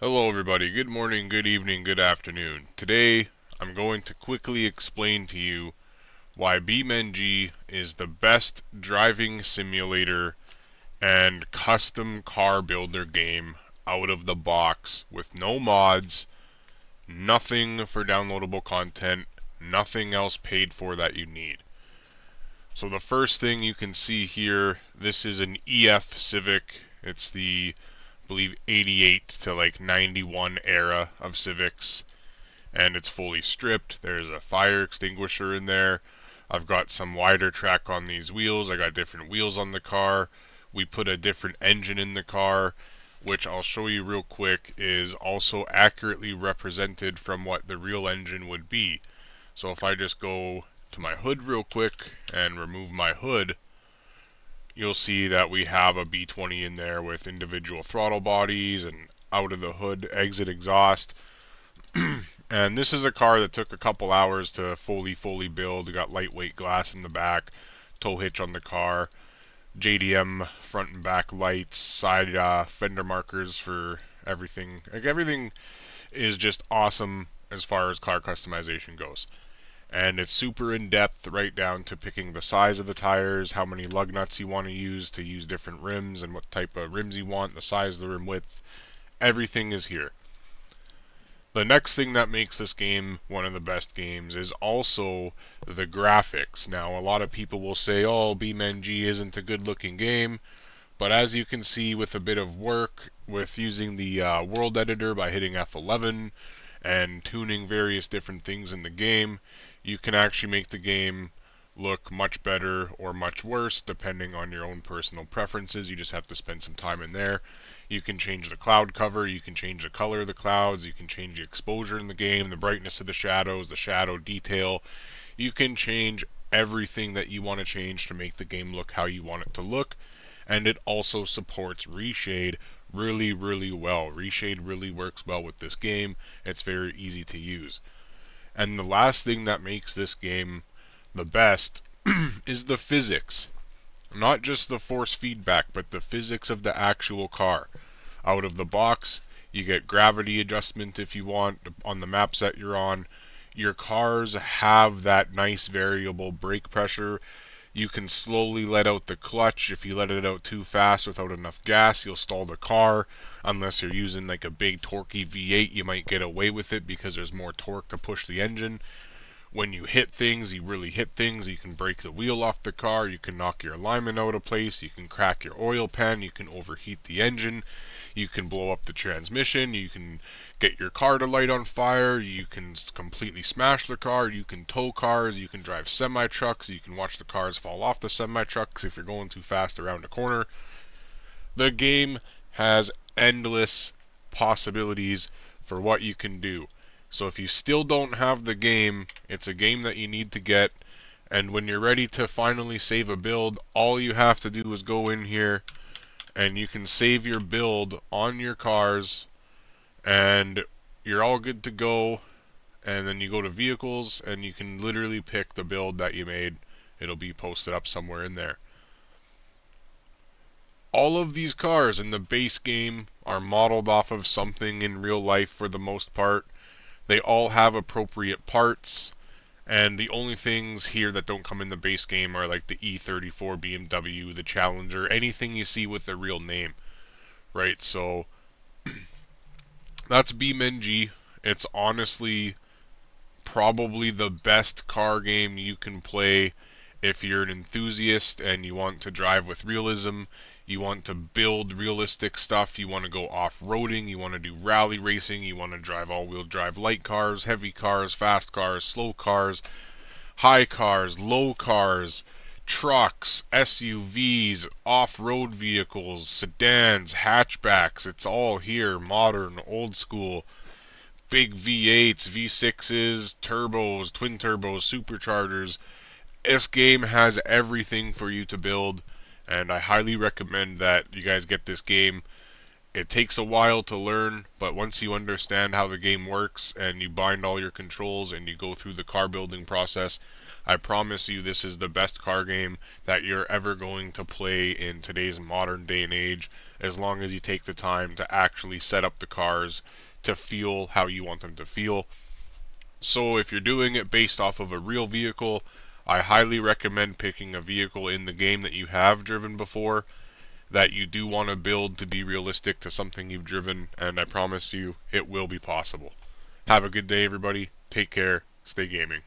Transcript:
Hello everybody, good morning, good evening, good afternoon. Today I'm going to quickly explain to you why BeamNG is the best driving simulator and custom car builder game out of the box with no mods, nothing for downloadable content, nothing else paid for that you need. So the first thing you can see here, this is an EF Civic. It's the I believe 88 to like 91 era of Civics, and it's fully stripped. There's a fire extinguisher in there. I've got some wider track on these wheels. I got different wheels on the car. We put a different engine in the car, which I'll show you real quick is also accurately represented from what the real engine would be. So if I just go to my hood real quick and remove my hood, you'll see that we have a B20 in there with individual throttle bodies and out of the hood exit exhaust. And this is a car that took a couple hours to fully build. We got lightweight glass in the back, tow hitch on the car, JDM front and back lights, side fender markers for everything. Like everything is just awesome as far as car customization goes. And it's super in depth, right down to picking the size of the tires, how many lug nuts you want to use different rims, and what type of rims you want, the size of the rim width. Everything is here. The next thing that makes this game one of the best games is also the graphics. Now, a lot of people will say, oh, BeamNG isn't a good looking game, but as you can see with a bit of work, with using the world editor by hitting F11 and tuning various different things in the game, you can actually make the game look much better or much worse depending on your own personal preferences. You just have to spend some time in there. You can change the cloud cover, you can change the color of the clouds, you can change the exposure in the game, the brightness of the shadows, the shadow detail. You can change everything that you want to change to make the game look how you want it to look. And it also supports reshade really well. Reshade really works well with this game. It's very easy to use. And the last thing that makes this game the best is the physics. Not just the force feedback, but the physics of the actual car. Out of the box, you get gravity adjustment if you want on the map set you're on. Your cars have that nice variable brake pressure. You can slowly let out the clutch. If you let it out too fast without enough gas, you'll stall the car. Unless you're using like a big torquey V8, you might get away with it because there's more torque to push the engine. When you hit things, you really hit things, you can break the wheel off the car, you can knock your alignment out of place, you can crack your oil pan, you can overheat the engine, you can blow up the transmission, you can get your car to light on fire, you can completely smash the car, you can tow cars, you can drive semi-trucks, you can watch the cars fall off the semi-trucks if you're going too fast around a corner. The game has endless possibilities for what you can do. So if you still don't have the game, it's a game that you need to get. And when you're ready to finally save a build, all you have to do is go in here and you can save your build on your cars and you're all good to go. And then you go to vehicles and you can literally pick the build that you made. It'll be posted up somewhere in there. All of these cars in the base game are modeled off of something in real life for the most part. They all have appropriate parts, and the only things here that don't come in the base game are like the E34 BMW, the Challenger, anything you see with the real name, right? So that's BeamNG. It's honestly probably the best car game you can play if you're an enthusiast and you want to drive with realism. You want to build realistic stuff, you want to go off-roading, you want to do rally racing, you want to drive all-wheel drive light cars, heavy cars, fast cars, slow cars, high cars, low cars, trucks, SUVs, off-road vehicles, sedans, hatchbacks. It's all here, modern, old school, big V8s, V6s, turbos, twin turbos, superchargers. This game has everything for you to build. And I highly recommend that you guys get this game. It takes a while to learn, but once you understand how the game works and you bind all your controls and you go through the car building process, I promise you this is the best car game that you're ever going to play in today's modern day and age, as long as you take the time to actually set up the cars to feel how you want them to feel. So if you're doing it based off of a real vehicle, I highly recommend picking a vehicle in the game that you have driven before, that you do want to build to be realistic to something you've driven, and I promise you it will be possible. Have a good day, everybody. Take care. Stay gaming.